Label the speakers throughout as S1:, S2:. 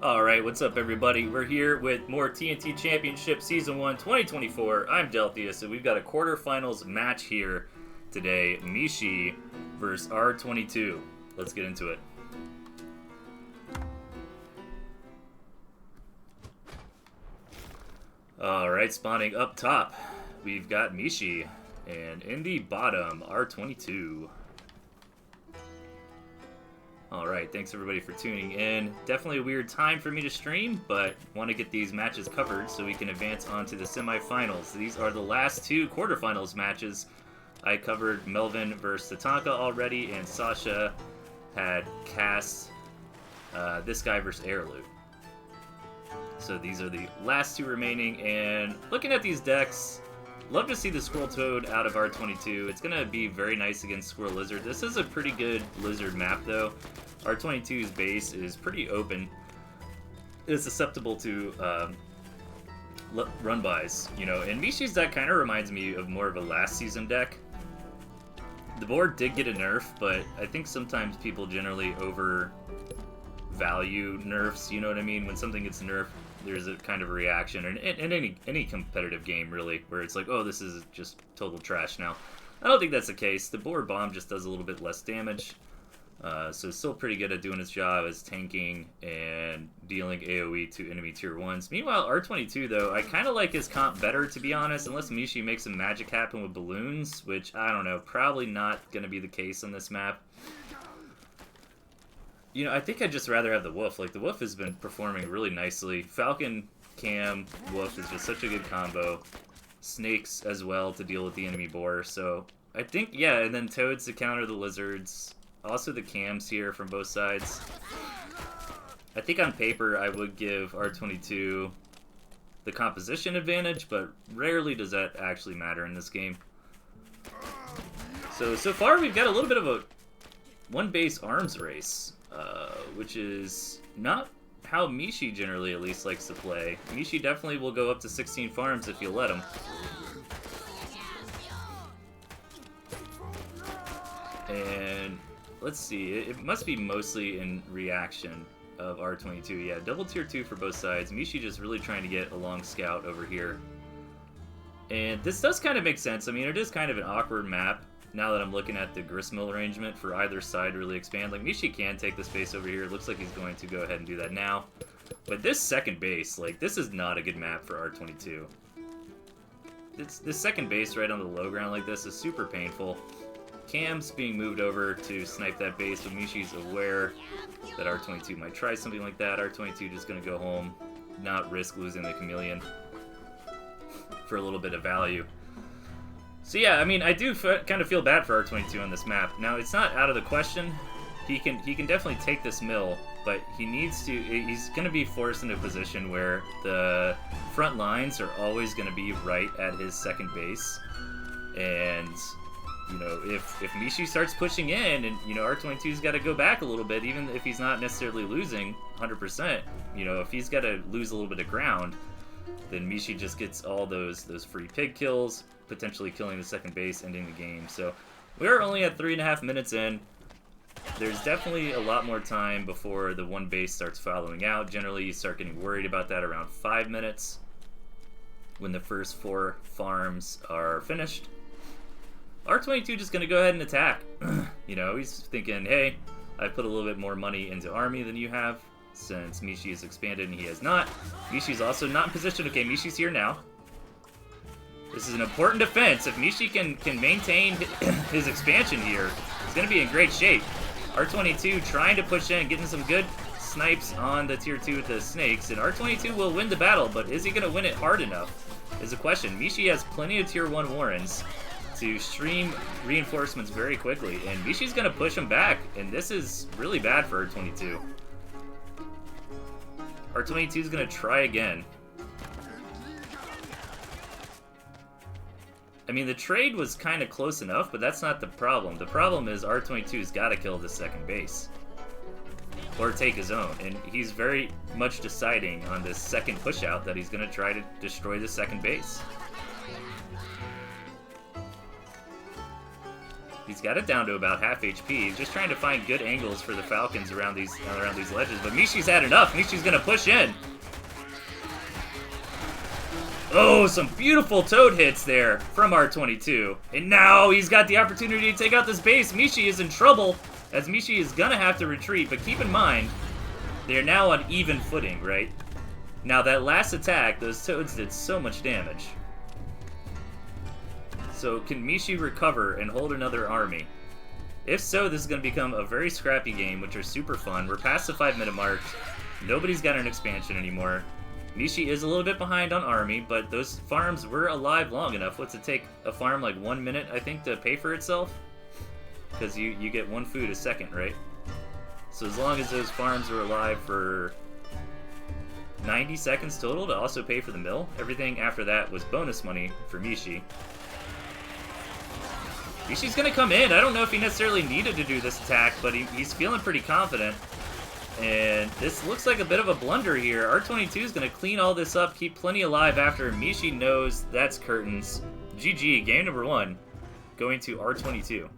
S1: Alright, what's up everybody? We're here with more TNT Championship Season 1 2024. I'm Deltheus, and we've got a quarterfinals match here today. Mishi versus R22. Let's get into it. Alright, spawning up top, we've got Mishi, and in the bottom, R22. Alright, thanks everybody for tuning in. Definitely a weird time for me to stream, but want to get these matches covered so we can advance on to the semifinals. These are the last two quarterfinals matches. I covered Melvin versus Tatanka already, and Sasha had cast this guy versus Airloot. So these are the last two remaining, and looking at these decks, love to see the Squirrel Toad out of R22. It's going to be very nice against Squirrel Lizard. This is a pretty good Lizard map, though. R22's base is pretty open. It's susceptible to run-bys, you know. And Mishi's deck kind of reminds me of more of a last season deck. The board did get a nerf, but I think sometimes people generally overvalue nerfs, you know what I mean? When something gets nerfed, there's a kind of a reaction, and in any competitive game, really, where it's like, oh, this is just total trash now. I don't think that's the case. The board bomb just does a little bit less damage, so it's still pretty good at doing its job as tanking and dealing AoE to enemy tier 1s. Meanwhile, R22, though, I kind of like his comp better, to be honest, unless Mishi makes some magic happen with balloons, which, I don't know, probably not going to be the case on this map. You know, I think I'd just rather have the Wolf. Like, the Wolf has been performing really nicely. Falcon, Cam, Wolf is just such a good combo. Snakes as well to deal with the enemy boar. So, I think, yeah, and then Toads to counter the Lizards. Also the Cams here from both sides. I think on paper I would give R22 the composition advantage, but rarely does that actually matter in this game. So far we've got a little bit of a one-base arms race. Which is not how Mishi generally at least likes to play. Mishi definitely will go up to 16 farms if you let him. And let's see, it must be mostly in reaction of R22. Yeah, double tier 2 for both sides. Mishi just really trying to get a long scout over here. And this does kind of make sense. I mean, it is kind of an awkward map. Now that I'm looking at the gristmill arrangement for either side to really expand, like, Mishi can take the space over here. It looks like he's going to go ahead and do that now. But this second base, like, this is not a good map for R22. This second base right on the low ground like this is super painful. Cam's being moved over to snipe that base, but Mishi's aware that R22 might try something like that. R22 just going to go home, not risk losing the Chameleon for a little bit of value. So yeah, I mean, I do kind of feel bad for R22 on this map. Now, it's not out of the question. He can definitely take this mill, but he's going to be forced into a position where the front lines are always going to be right at his second base. And, you know, if Mishi starts pushing in and, you know, R22's got to go back a little bit, even if he's not necessarily losing 100%, you know, if he's got to lose a little bit of ground, then Mishi just gets all those free pig kills, potentially killing the second base, ending the game. So we're only at 3.5 minutes in. There's definitely a lot more time before the one base starts following out. Generally, you start getting worried about that around 5 minutes when the first 4 farms are finished. R22 just going to go ahead and attack. You know, he's thinking, hey, I put a little bit more money into army than you have, since Mishi has expanded and he has not. Mishi's also not in position. Okay, Mishi's here now. This is an important defense. If Mishi can maintain his expansion here, he's going to be in great shape. R22 trying to push in, getting some good snipes on the tier 2 with the snakes, and R22 will win the battle, but is he going to win it hard enough is the question. Mishi has plenty of tier 1 Warrens to stream reinforcements very quickly, and Mishi's going to push him back, and this is really bad for R22. R22 is going to try again. I mean, the trade was kind of close enough, but that's not the problem. The problem is R22's got to kill the second base. Or take his own. And he's very much deciding on this second push-out that he's going to try to destroy the second base. He's got it down to about half HP. He's just trying to find good angles for the Falcons around these ledges. But Mishi's had enough. Mishi's gonna push in. Oh, some beautiful Toad hits there from R22. And now he's got the opportunity to take out this base. Mishi is in trouble, as Mishi is gonna have to retreat. But keep in mind, they're now on even footing, right? Now that last attack, those Toads did so much damage. So can Mishi recover and hold another army? If so, this is going to become a very scrappy game, which are super fun. We're past the 5-minute mark. Nobody's got an expansion anymore. Mishi is a little bit behind on army, but those farms were alive long enough. What's it take a farm like 1 minute, I think, to pay for itself? Because you get 1 food a second, right? So as long as those farms were alive for 90 seconds total to also pay for the mill, everything after that was bonus money for Mishi. Mishi's gonna come in. I don't know if he necessarily needed to do this attack, but he's feeling pretty confident. And this looks like a bit of a blunder here. R22 is gonna clean all this up, keep plenty alive after. Mishi knows that's curtains. GG, game number 1, going to R22.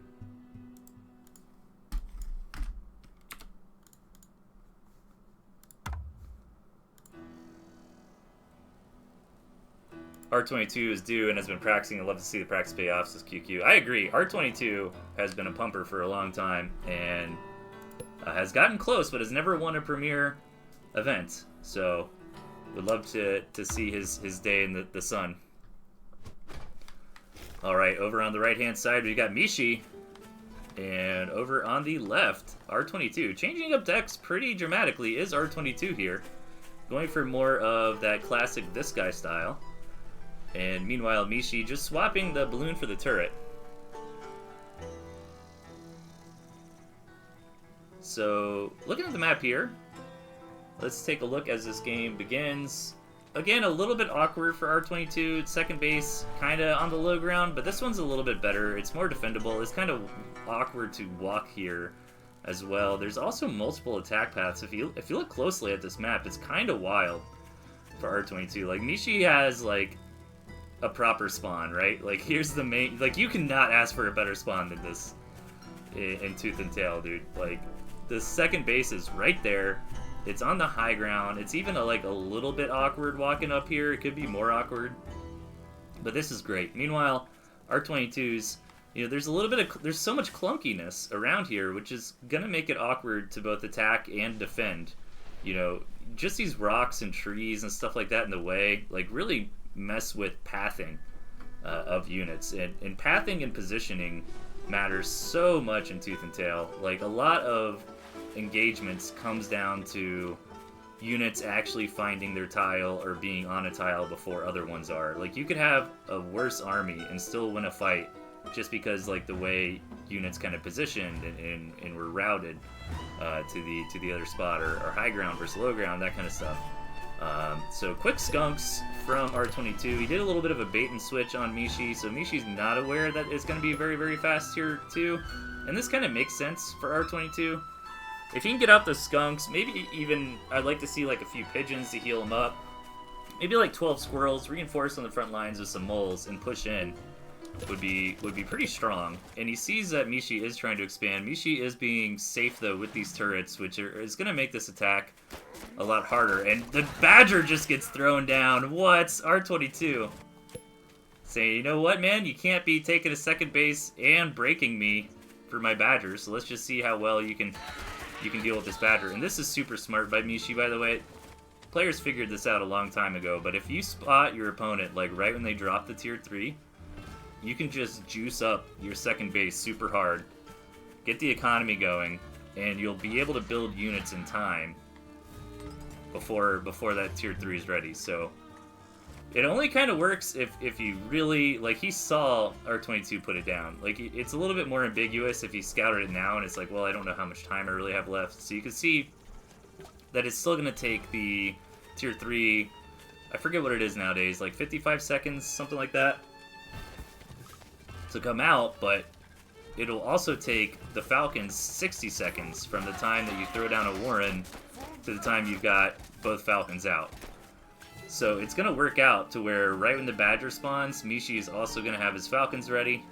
S1: R22 is due and has been practicing. I'd love to see the practice pay off, says QQ. I agree. R22 has been a pumper for a long time and has gotten close, but has never won a premier event. So, would love to see his day in the sun. All right, over on the right-hand side, we got Mishi. And over on the left, R22. Changing up decks pretty dramatically is R22 here. Going for more of that classic this guy style. And meanwhile, Mishi just swapping the balloon for the turret. So, looking at the map here, let's take a look as this game begins. Again, a little bit awkward for R22. Second base, kind of on the low ground, but this one's a little bit better. It's more defendable. It's kind of awkward to walk here as well. There's also multiple attack paths. If you look closely at this map, it's kind of wild for R22. Like, Mishi has, like, a proper spawn, right? Like, here's the main... Like, you cannot ask for a better spawn than this in Tooth and Tail, dude. Like, the second base is right there. It's on the high ground. It's even, a little bit awkward walking up here. It could be more awkward. But this is great. Meanwhile, R22's... You know, there's so much clunkiness around here, which is gonna make it awkward to both attack and defend. You know, just these rocks and trees and stuff like that in the way, like, really mess with pathing of units. And pathing and positioning matters so much in Tooth and Tail. Like, a lot of engagements comes down to units actually finding their tile or being on a tile before other ones are. Like, you could have a worse army and still win a fight just because, like, the way units kind of positioned and were routed to the other spot, or high ground versus low ground, that kind of stuff. So quick skunks from R22. He did a little bit of a bait and switch on Mishi, so Mishi's not aware that it's going to be very, very fast here too. And this kind of makes sense for R22. If he can get out the skunks, maybe even, I'd like to see like a few pigeons to heal him up. Maybe like 12 squirrels, reinforce on the front lines with some moles, and push in would be pretty strong. And he sees that Mishi is trying to expand. Mishi is being safe though with these turrets, which is going to make this attack a lot harder. And the Badger just gets thrown down. What? R22 saying, you know what, man? You can't be taking a second base and breaking me for my Badger. So let's just see how well you can deal with this Badger. And this is super smart by Mishi, by the way. Players figured this out a long time ago, but if you spot your opponent like right when they drop the tier 3, you can just juice up your second base super hard, get the economy going, and you'll be able to build units in time before that tier 3 is ready. So it only kind of works if you really, like, he saw R22 put it down. Like, it's a little bit more ambiguous if he scouted it now and it's like, well, I don't know how much time I really have left. So you can see that it's still going to take the tier 3, I forget what it is nowadays, like 55 seconds, something like that, to come out, but it'll also take the Falcons 60 seconds from the time that you throw down a Warren to the time you've got both Falcons out. So it's going to work out to where right when the Badger spawns, Mishi is also going to have his Falcons ready.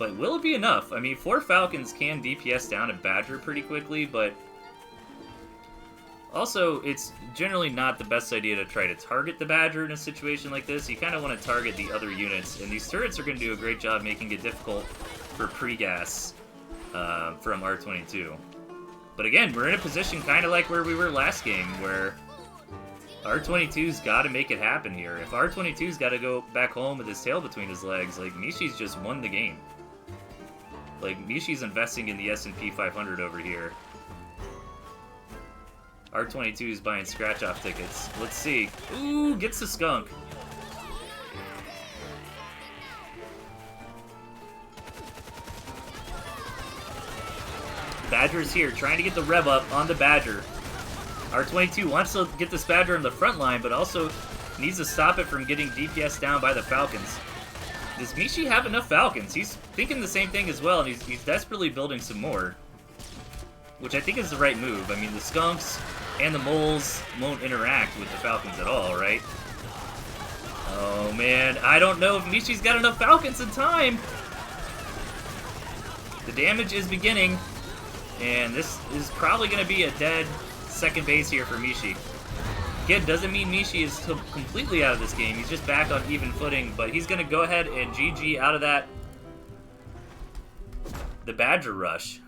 S1: But will it be enough? I mean, 4 Falcons can DPS down a Badger pretty quickly, but also, it's generally not the best idea to try to target the Badger in a situation like this. You kind of want to target the other units, and these turrets are going to do a great job making it difficult for pre-gas from R22. But again, we're in a position kind of like where we were last game, where R22's got to make it happen here. If R22's got to go back home with his tail between his legs, like, Mishi's just won the game. Like, Mishi's investing in the S&P 500 over here. R22 is buying scratch-off tickets. Let's see. Ooh, gets the skunk. Badger's here, trying to get the rev up on the Badger. R22 wants to get this Badger on the front line, but also needs to stop it from getting DPS down by the Falcons. Does Mishi have enough Falcons? He's thinking the same thing as well, and he's desperately building some more. Which I think is the right move. I mean, the skunks and the moles won't interact with the Falcons at all, right? Oh man, I don't know if Mishi's got enough Falcons in time! The damage is beginning, and this is probably going to be a dead second base here for Mishi. Again, doesn't mean Mishi is completely out of this game. He's just back on even footing, but he's going to go ahead and GG out of that. The Badger Rush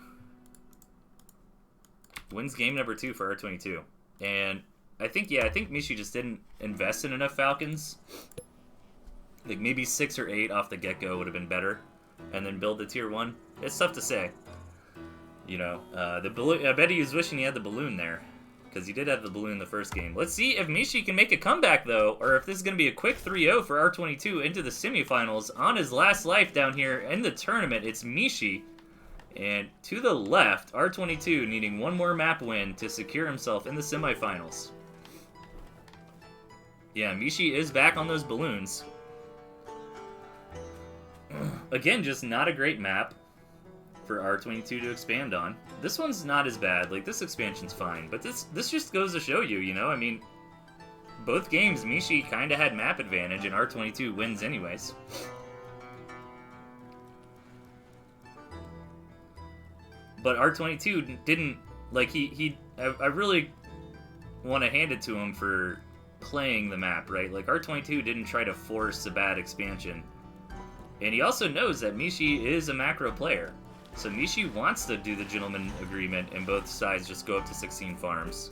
S1: wins game number 2 for R22. And I think Mishi just didn't invest in enough Falcons. Like, maybe 6 or 8 off the get-go would have been better. And then build the tier 1. It's tough to say. You know, the balloon, I bet he was wishing he had the balloon there. Because he did have the balloon in the first game. Let's see if Mishi can make a comeback, though. Or if this is going to be a quick 3-0 for R22 into the semifinals. On his last life down here in the tournament, it's Mishi. And to the left, R22 needing one more map win to secure himself in the semifinals. Yeah, Mishi is back on those balloons. Again, just not a great map for R22 to expand on. This one's not as bad. Like, this expansion's fine. But this just goes to show you, you know? I mean, both games, Mishi kind of had map advantage, and R22 wins anyways. But R22 didn't, like, I really want to hand it to him for playing the map, right? Like, R22 didn't try to force a bad expansion. And he also knows that Mishi is a macro player. So Mishi wants to do the gentleman agreement and both sides just go up to 16 farms.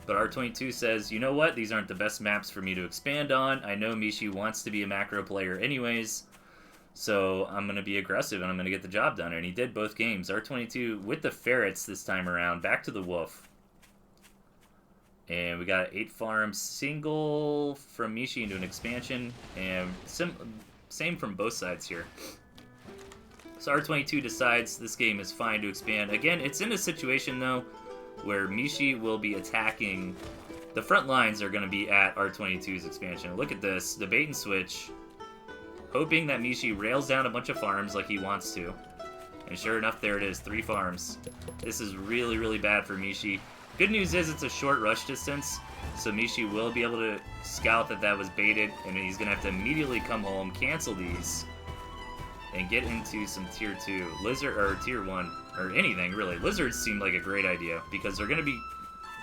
S1: But R22 says, you know what? These aren't the best maps for me to expand on. I know Mishi wants to be a macro player anyways. So I'm going to be aggressive and I'm going to get the job done. And he did both games. R22 with the ferrets this time around. Back to the wolf. And we got 8 farms single from Mishi into an expansion. And same from both sides here. So R22 decides this game is fine to expand. Again, it's in a situation, though, where Mishi will be attacking. The front lines are going to be at R22's expansion. Look at this. The bait and switch. Hoping that Mishi rails down a bunch of farms like he wants to. And sure enough, there it is. 3 farms. This is really, really bad for Mishi. Good news is it's a short rush distance. So Mishi will be able to scout that that was baited. And he's going to have to immediately come home, cancel these, and get into some tier 2. Lizard, or tier 1, or anything, really. Lizards seem like a great idea. Because they're going to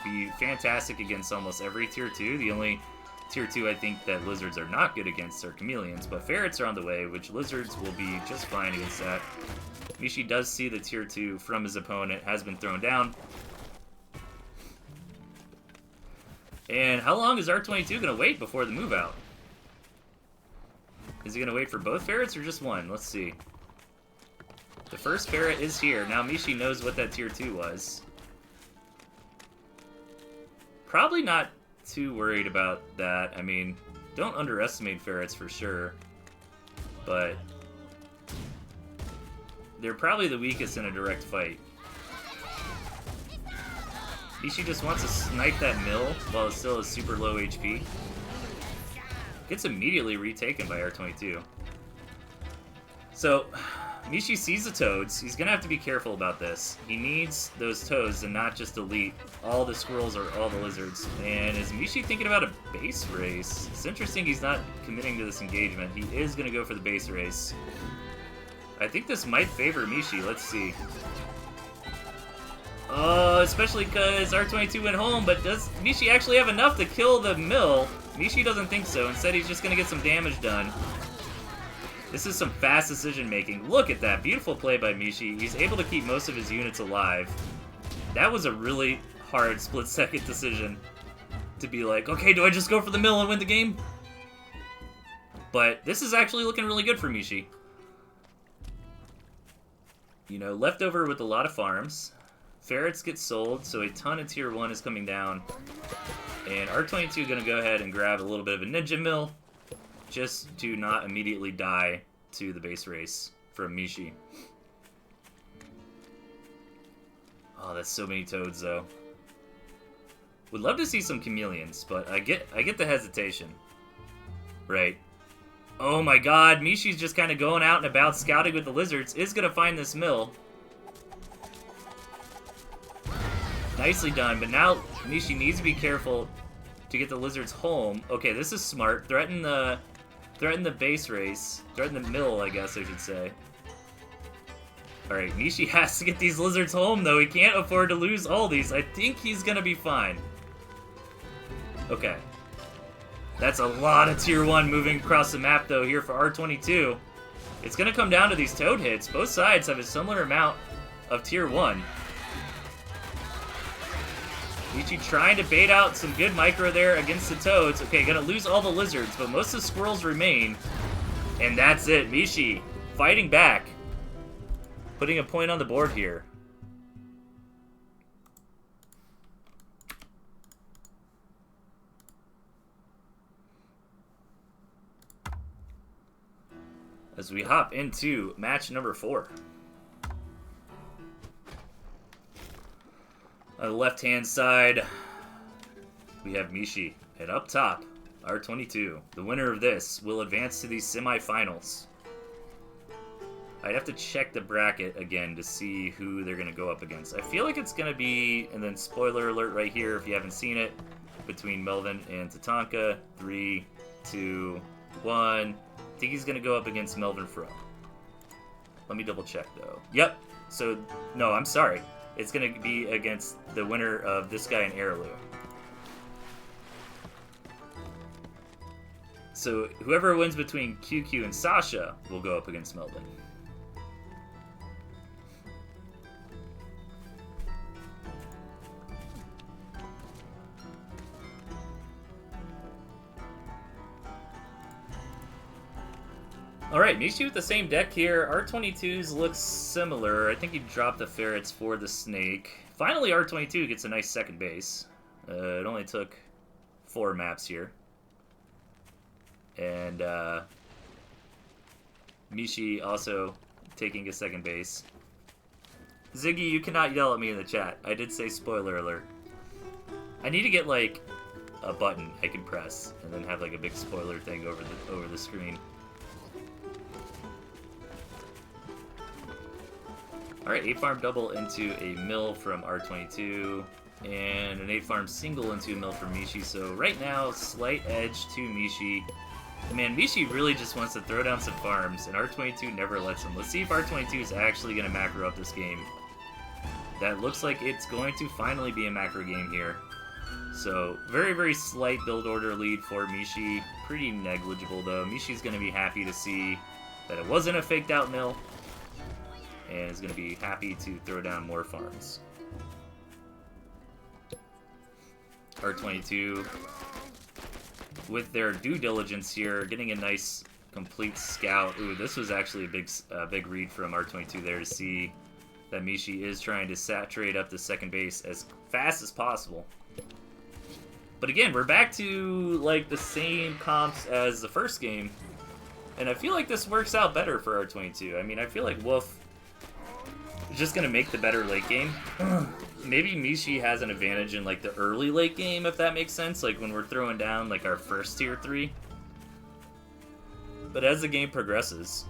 S1: be fantastic against almost every tier 2. The only tier 2 I think that lizards are not good against are chameleons, but ferrets are on the way, which lizards will be just fine against that. Mishi does see the tier 2 from his opponent, has been thrown down. And how long is R22 going to wait before the move out? Is he going to wait for both ferrets or just one? Let's see. The first ferret is here. Now Mishi knows what that tier 2 was. Probably not too worried about that. I mean, don't underestimate ferrets for sure, but they're probably the weakest in a direct fight. Mishi just wants to snipe that mill while it still has super low HP. Gets immediately retaken by R22. So, Mishi sees the toads. He's gonna have to be careful about this. He needs those toads and not just delete all the squirrels or all the lizards. And is Mishi thinking about a base race? It's interesting he's not committing to this engagement. He is gonna go for the base race. I think this might favor Mishi. Let's see. Oh, especially because R22 went home, but does Mishi actually have enough to kill the mill? Mishi doesn't think so. Instead, he's just gonna get some damage done. This is some fast decision-making. Look at that. Beautiful play by Mishi. He's able to keep most of his units alive. That was a really hard split-second decision to be like, okay, do I just go for the mill and win the game? But this is actually looking really good for Mishi. You know, left over with a lot of farms. Ferrets get sold, so a ton of tier 1 is coming down. And R22 going to go ahead and grab a little bit of a ninja mill, just to not immediately die to the base race from Mishi. Oh, that's so many toads, though. Would love to see some chameleons, but I get the hesitation. Right. Oh my god, Mishi's just kind of going out and about scouting with the lizards. Is going to find this mill. Nicely done, but now Mishi needs to be careful to get the lizards home. Okay, this is smart. Threaten the base race. Threaten the mill, I guess I should say. Alright, Mishi has to get these lizards home, though. He can't afford to lose all these. I think he's gonna be fine. Okay. That's a lot of tier 1 moving across the map, though, here for R22. It's gonna come down to these toad hits. Both sides have a similar amount of tier 1. Mishi trying to bait out some good micro there against the toads. Okay, gonna lose all the lizards, but most of the squirrels remain. And that's it. Mishi fighting back. Putting a point on the board here. As we hop into match number 4. On the left-hand side, we have Mishi. And up top, R22. The winner of this will advance to the semifinals. I'd have to check the bracket again to see who they're going to go up against. I feel like it's going to be, and then spoiler alert right here if you haven't seen it, between Melvin and Tatanka. 3, 2, 1. I think he's going to go up against Melvin Fro. Let me double check though. Yep. So, no, I'm sorry. It's going to be against the winner of this guy and Heirloom. So whoever wins between QQ and Sasha will go up against Melvin. Alright, Mishi with the same deck here. R22's looks similar. I think he dropped the ferrets for the snake. Finally, R22 gets a nice second base. It only took 4 maps here. And Mishi also taking a second base. Ziggy, you cannot yell at me in the chat. I did say spoiler alert. I need to get like a button I can press and then have like a big spoiler thing over the screen. Alright, 8-farm double into a mill from R22, and an 8-farm single into a mill from Mishi, so right now, slight edge to Mishi. Man, Mishi really just wants to throw down some farms, and R22 never lets him. Let's see if R22 is actually going to macro up this game. That looks like it's going to finally be a macro game here. So, very, very slight build order lead for Mishi. Pretty negligible, though. Mishi's going to be happy to see that it wasn't a faked out mill, and is going to be happy to throw down more farms. R22, with their due diligence here, getting a nice complete scout. Ooh, this was actually a big read from R22 there to see that Mishi is trying to saturate up the second base as fast as possible. But again, we're back to like the same comps as the first game, and I feel like this works out better for R22. I mean, I feel like Wolf just gonna make the better late game. Maybe Mishi has an advantage in like the early late game, if that makes sense, like when we're throwing down like our first tier 3. But as the game progresses,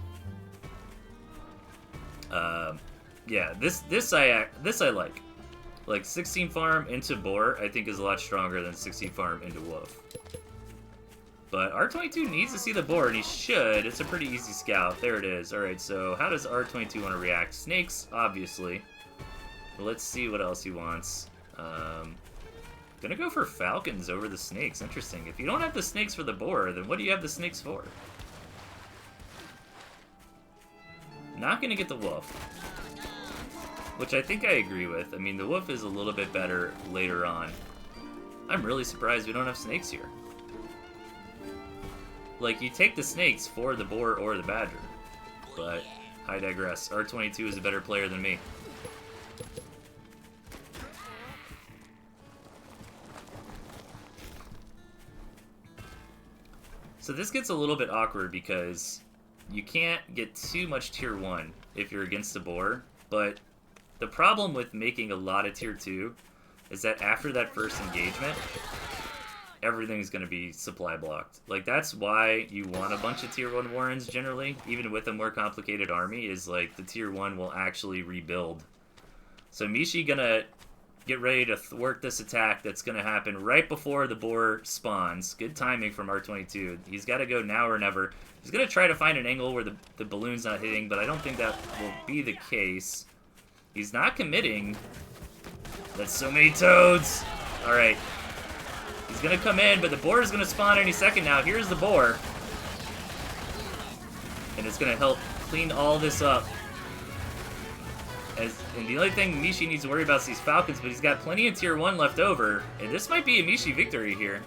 S1: Yeah, this I like. Like 16 farm into boar, I think is a lot stronger than 16 farm into wolf. But R22 needs to see the boar, and he should. It's a pretty easy scout. There it is. Alright, so how does R22 want to react? Snakes, obviously. But let's see what else he wants. Gonna go for falcons over the snakes. Interesting. If you don't have the snakes for the boar, then what do you have the snakes for? Not gonna get the wolf. Which I think I agree with. I mean, the wolf is a little bit better later on. I'm really surprised we don't have snakes here. Like, you take the snakes for the boar or the badger. But I digress. R22 is a better player than me. So this gets a little bit awkward because you can't get too much tier 1 if you're against the boar, but the problem with making a lot of tier 2 is that after that first engagement, everything's going to be supply blocked. Like, that's why you want a bunch of tier 1 warrens generally, even with a more complicated army, is like the tier 1 will actually rebuild. So Mishi gonna get ready to thwart this attack that's going to happen right before the boar spawns. Good timing from R22. He's got to go now or never. He's going to try to find an angle where the balloon's not hitting, but I don't think that will be the case. He's not committing. That's so many toads. All right. He's going to come in, but the boar is going to spawn any second now. Here's the boar. And it's going to help clean all this up. And the only thing Mishi needs to worry about is these falcons, but he's got plenty of tier 1 left over. And this might be a Mishi victory here.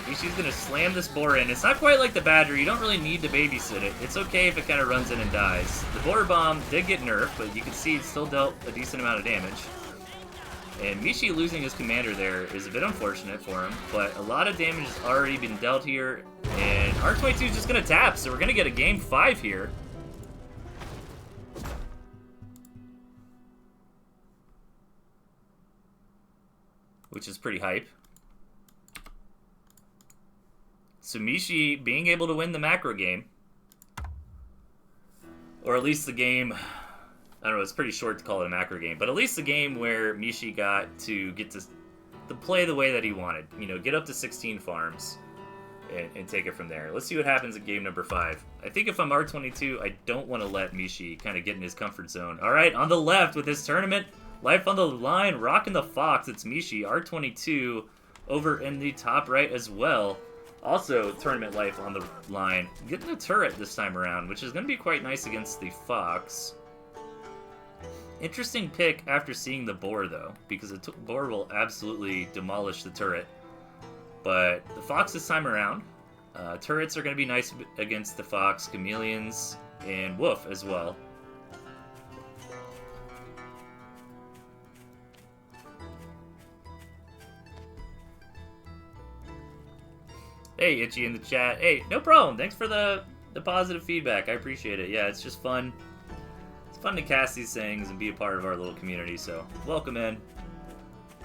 S1: Mishi's going to slam this boar in. It's not quite like the badger. You don't really need to babysit it. It's okay if it kind of runs in and dies. The boar bomb did get nerfed, but you can see it still dealt a decent amount of damage. And Mishi losing his commander there is a bit unfortunate for him, but a lot of damage has already been dealt here, and R22 is just going to tap, so we're going to get a game 5 here. Which is pretty hype. So Mishi being able to win the macro game, or at least the game, I don't know, it's pretty short to call it a macro game, but at least the game where Mishi got to play the way that he wanted. You know, get up to 16 farms and take it from there. Let's see what happens in game number 5. I think if I'm R22, I don't want to let Mishi kind of get in his comfort zone. All right, on the left with this tournament, life on the line, rocking the fox. It's Mishi, R22 over in the top right as well. Also, tournament life on the line. Getting a turret this time around, which is going to be quite nice against the fox. Interesting pick after seeing the boar, though, because the boar will absolutely demolish the turret. But the fox this time around, turrets are going to be nice against the fox, chameleons, and wolf as well. Hey, Itchy in the chat. Hey, no problem. Thanks for the positive feedback. I appreciate it. Yeah, it's just fun. It's fun to cast these things and be a part of our little community, so welcome in.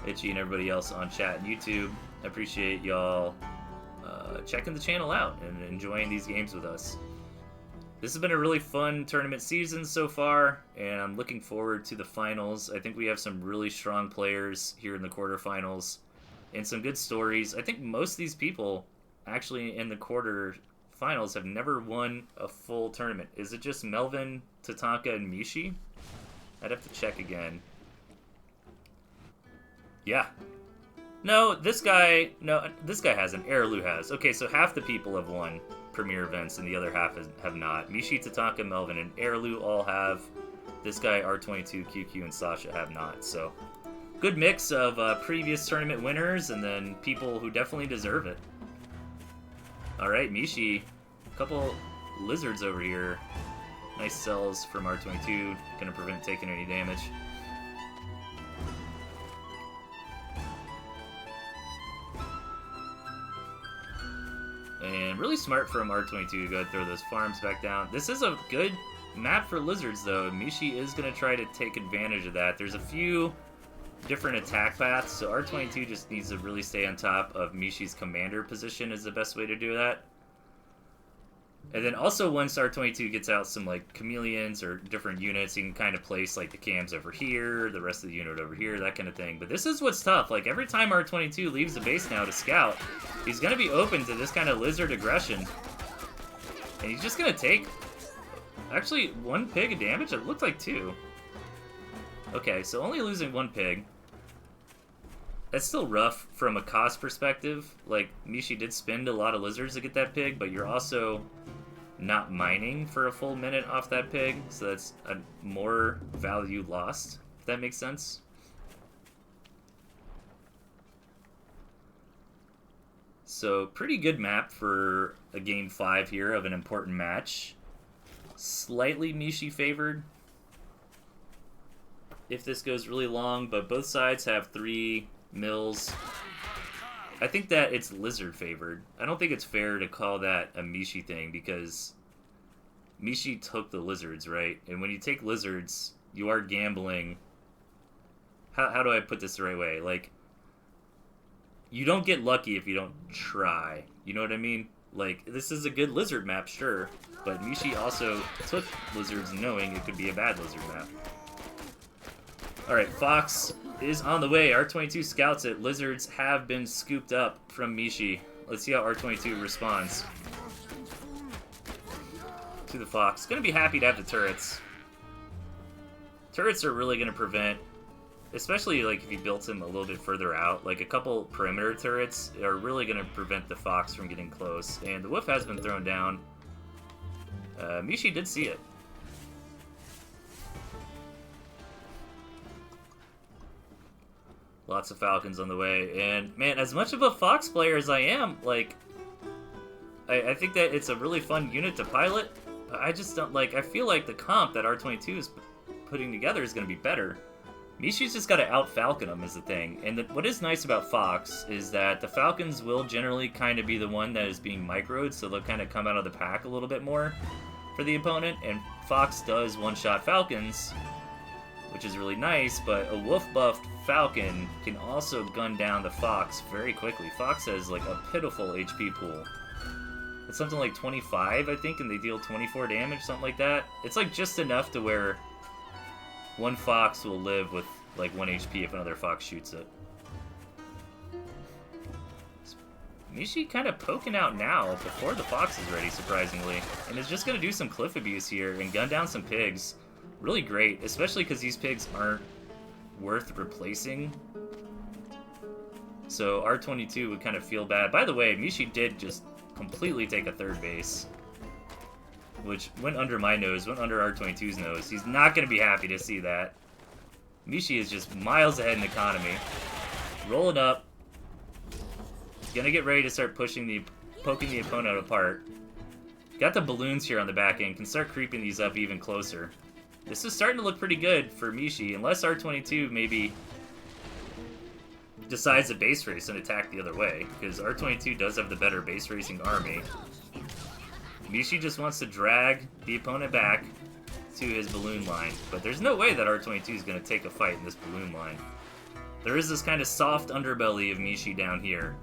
S1: Itchy and everybody else on chat and YouTube. I appreciate y'all checking the channel out and enjoying these games with us. This has been a really fun tournament season so far, and I'm looking forward to the finals. I think we have some really strong players here in the quarterfinals and some good stories. I think most of these people actually in the quarterfinals have never won a full tournament. Is it just Melvin, Tatanka, and Mishi? I'd have to check again. Yeah. No, this guy hasn't. Erlu has. Okay, so half the people have won premier events and the other half have not. Mishi, Tatanka, Melvin, and Erlu all have. This guy, R22, QQ, and Sasha have not. So, good mix of previous tournament winners and then people who definitely deserve it. Alright, Mishi. A couple lizards over here. Nice cells from R22. Gonna prevent taking any damage. And really smart from R22 to go ahead and throw those farms back down. This is a good map for lizards, though. Mishi is going to try to take advantage of that. There's a few different attack paths, so R22 just needs to really stay on top of Mishi's commander position is the best way to do that. And then also once R22 gets out some like chameleons or different units, he can kind of place like the cams over here, the rest of the unit over here, that kind of thing. But this is what's tough. Like every time R22 leaves the base now to scout, he's going to be open to this kind of lizard aggression. And he's just going to take actually 1 pig of damage? It looked like 2. Okay, so only losing 1 pig. That's still rough from a cost perspective. Like, Mishi did spend a lot of lizards to get that pig, but you're also not mining for a full minute off that pig, so that's a more value lost, if that makes sense. So, pretty good map for a game 5 here of an important match. Slightly Mishi favored if this goes really long, but both sides have 3 mills. I think that it's lizard favored. I don't think it's fair to call that a Mishi thing because Mishi took the lizards, right? And when you take lizards, you are gambling. How do I put this the right way? Like, you don't get lucky if you don't try. You know what I mean? Like, this is a good lizard map, sure, but Mishi also took lizards knowing it could be a bad lizard map. Alright, Fox is on the way. R22 scouts it. Lizards have been scooped up from Mishi. Let's see how R22 responds to the Fox. Gonna be happy to have the turrets. Turrets are really gonna prevent, especially like if you built them a little bit further out, like a couple perimeter turrets are really gonna prevent the Fox from getting close. And the wolf has been thrown down. Mishi did see it. Lots of Falcons on the way, and man, as much of a Fox player as I am, like, I think that it's a really fun unit to pilot, but I just don't, like, I feel like the comp that R22 is putting together is going to be better. Mishi's just got to out-Falcon him is the thing, and what is nice about Fox is that the Falcons will generally kind of be the one that is being microed, so they'll kind of come out of the pack a little bit more for the opponent, and Fox does one-shot Falcons, which is really nice, but a wolf-buffed Falcon can also gun down the Fox very quickly. Fox has like a pitiful HP pool. It's something like 25, I think, and they deal 24 damage, something like that. It's like just enough to where one Fox will live with like 1 HP if another Fox shoots it. Mishi kind of poking out now before the Fox is ready, surprisingly, and is just going to do some cliff abuse here and gun down some pigs. Really great, especially because these pigs aren't worth replacing. So R22 would kind of feel bad. By the way, Mishi did just completely take a third base, which went under my nose, went under R22's nose. He's not going to be happy to see that. Mishi is just miles ahead in economy. Rolling up. Gonna get ready to start poking the opponent apart. Got the balloons here on the back end. Can start creeping these up even closer. This is starting to look pretty good for Mishi, unless R22 maybe decides to base race and attack the other way, because R22 does have the better base racing army. Mishi just wants to drag the opponent back to his balloon line, but there's no way that R22 is going to take a fight in this balloon line. There is this kind of soft underbelly of Mishi down here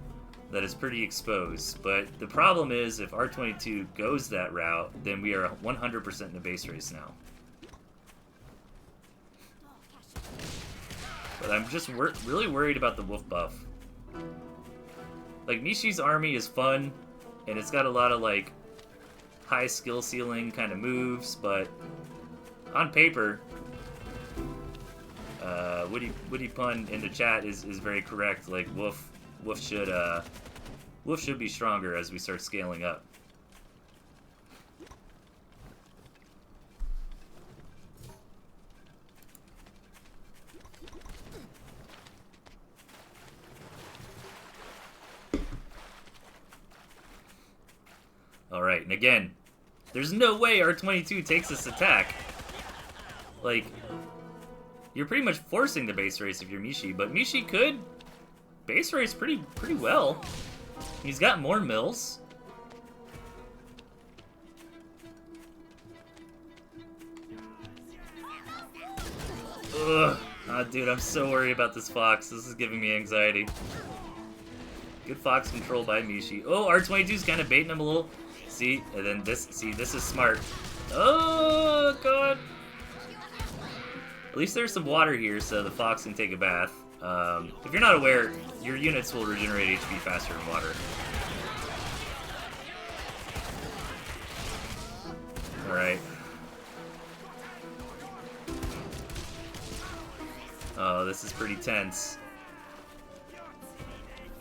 S1: that is pretty exposed, but the problem is if R22 goes that route, then we are 100% in the base race now. But I'm just really worried about the wolf buff. Like, Mishi's army is fun, and it's got a lot of, like, high skill ceiling kind of moves, but on paper, Woody Pun in the chat is very correct. Like, Wolf should be stronger as we start scaling up. Alright, and again, there's no way R22 takes this attack. Like, you're pretty much forcing the base race if you're Mishi, but Mishi could base race pretty well. He's got more mills. Ugh, Dude, I'm so worried about this fox. This is giving me anxiety. Good fox control by Mishi. Oh, R22's kind of baiting him a little. See, and then this. See, this is smart. Oh god. At least there's some water here, so the fox can take a bath. If you're not aware, your units will regenerate HP faster in water. Alright. Oh, this is pretty tense.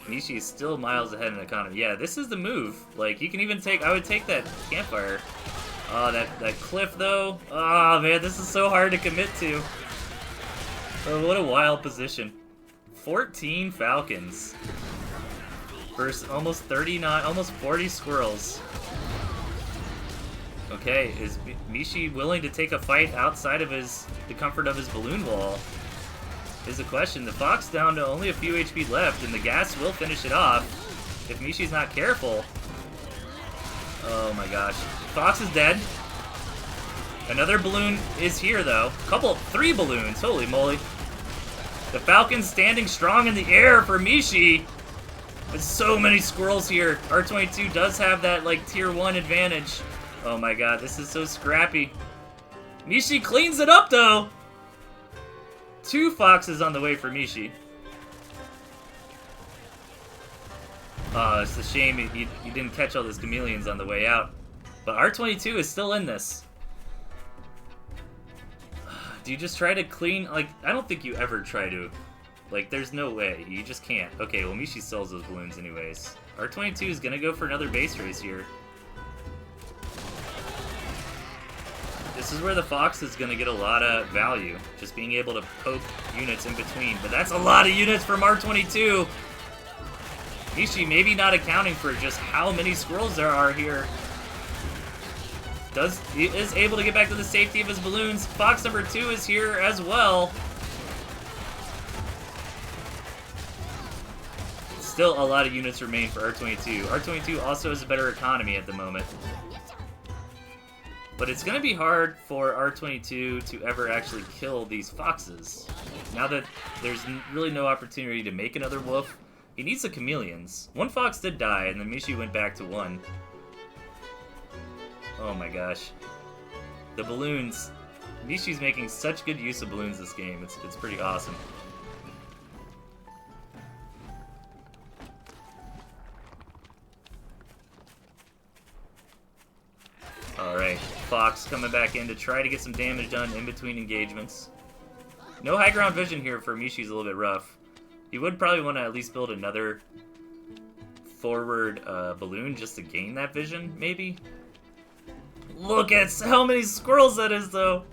S1: Mishi is still miles ahead in economy. Yeah, this is the move. Like, you can even take... I would take that campfire. Oh, that cliff, though. Oh, man, this is so hard to commit to. Oh, what a wild position. 14 falcons. Versus almost 39... Almost 40 squirrels. Okay, is Mishi willing to take a fight outside of the comfort of his balloon wall? Is the question. The fox down to only a few HP left, and the gas will finish it off if Mishi's not careful. Oh my gosh. Fox is dead. Another balloon is here, though. 3 balloons. Holy moly. The falcon's standing strong in the air for Mishi. There's so many squirrels here. R22 does have that, like, tier 1 advantage. Oh my god, this is so scrappy. Mishi cleans it up, though! 2 foxes on the way for Mishi. Oh, it's a shame he didn't catch all those chameleons on the way out. But R22 is still in this. Do you just try to clean... Like, I don't think you ever try to... Like, there's no way. You just can't. Okay, well, Mishi sells those balloons anyways. R22 is gonna go for another base race here. This is where the fox is going to get a lot of value, just being able to poke units in between. But that's a lot of units from R22. Mishi maybe not accounting for just how many squirrels there are here. He is able to get back to the safety of his balloons. Fox number 2 is here as well. Still a lot of units remain for R22. R22 also has a better economy at the moment. But it's going to be hard for R22 to ever actually kill these foxes. Now that there's really no opportunity to make another wolf, he needs the chameleons. 1 fox did die, and then Mishi went back to 1. Oh my gosh. The balloons. Mishi's making such good use of balloons this game. It's pretty awesome. Alright, Fox coming back in to try to get some damage done in between engagements. No high ground vision here for Mishi's a little bit rough. He would probably want to at least build another forward balloon just to gain that vision, maybe? Look at how many squirrels that is, though!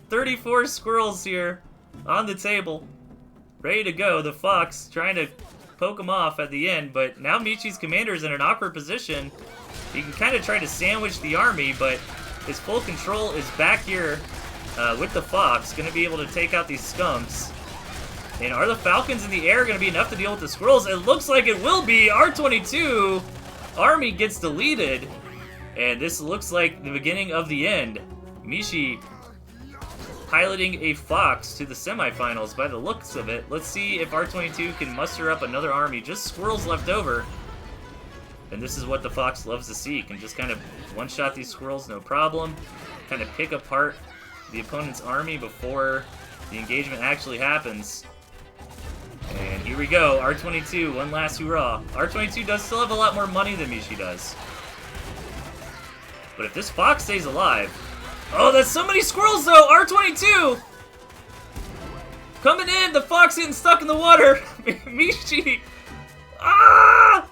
S1: 34 squirrels here on the table. Ready to go. The Fox trying to poke him off at the end, but now Michi's commander's in an awkward position. He can kind of try to sandwich the army, but his full control is back here with the Fox. Going to be able to take out these skunks. And are the Falcons in the air going to be enough to deal with the squirrels? It looks like it will be. R22 army gets deleted. And this looks like the beginning of the end. Mishi piloting a Fox to the semifinals by the looks of it. Let's see if R22 can muster up another army. Just squirrels left over. And this is what the Fox loves to see. Can just kind of one-shot these squirrels, no problem. Kind of pick apart the opponent's army before the engagement actually happens. And here we go, R22, one last hurrah. R22 does still have a lot more money than Mishi does. But if this Fox stays alive... Oh, that's so many squirrels, though! R22! Coming in, the Fox getting stuck in the water! Mishi! Ah!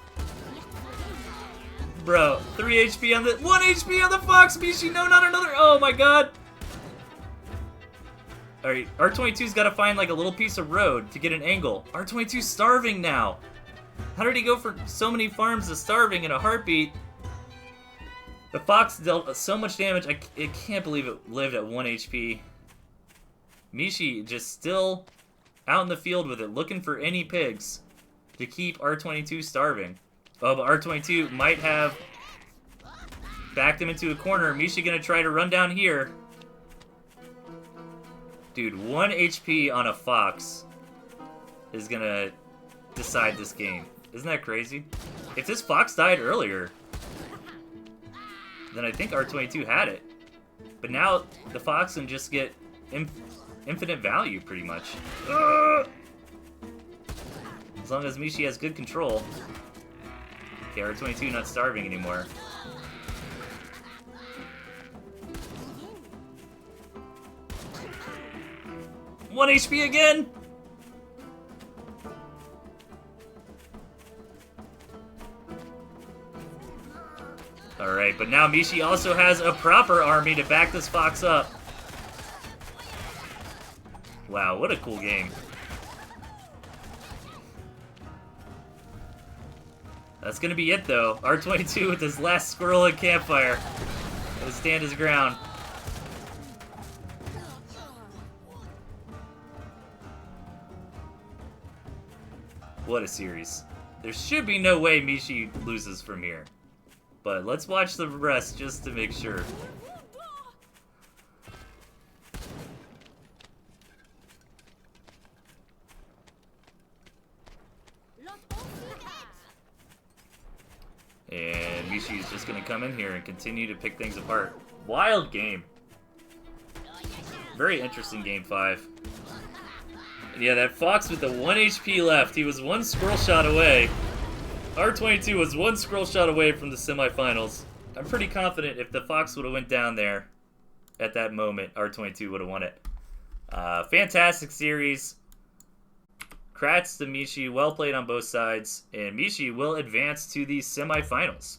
S1: Bro, 3 HP on the... 1 HP on the Fox! Mishi, no, not another... Oh my god! Alright, R22's gotta find like a little piece of road to get an angle. R22's starving now! How did he go for so many farms to starving in a heartbeat? The Fox dealt so much damage, I can't believe it lived at 1 HP. Mishi just still out in the field with it, looking for any pigs to keep R22 starving. Oh, but R22 might have backed him into a corner. Mishi gonna try to run down here. Dude, 1 HP on a fox is gonna decide this game. Isn't that crazy? If this fox died earlier, then I think R22 had it. But now the fox can just get infinite value, pretty much. As long as Mishi has good control. Okay, R22 not starving anymore. One HP again! Alright, but now Mishi also has a proper army to back this fox up. Wow, what a cool game. That's gonna be it though. R22 with his last squirrel and campfire. He'll stand his ground. What a series. There should be no way Mishi loses from here. But let's watch the rest just to make sure. And Mishi's just gonna come in here and continue to pick things apart. Wild game. Very interesting game 5. Yeah, that fox with the 1 HP left. He was 1 squirrel shot away. R22 was 1 squirrel shot away from the semifinals. I'm pretty confident if the fox would have went down there at that moment, R22 would have won it. Fantastic series. Congrats to Mishi. Well played on both sides. And Mishi will advance to the semifinals.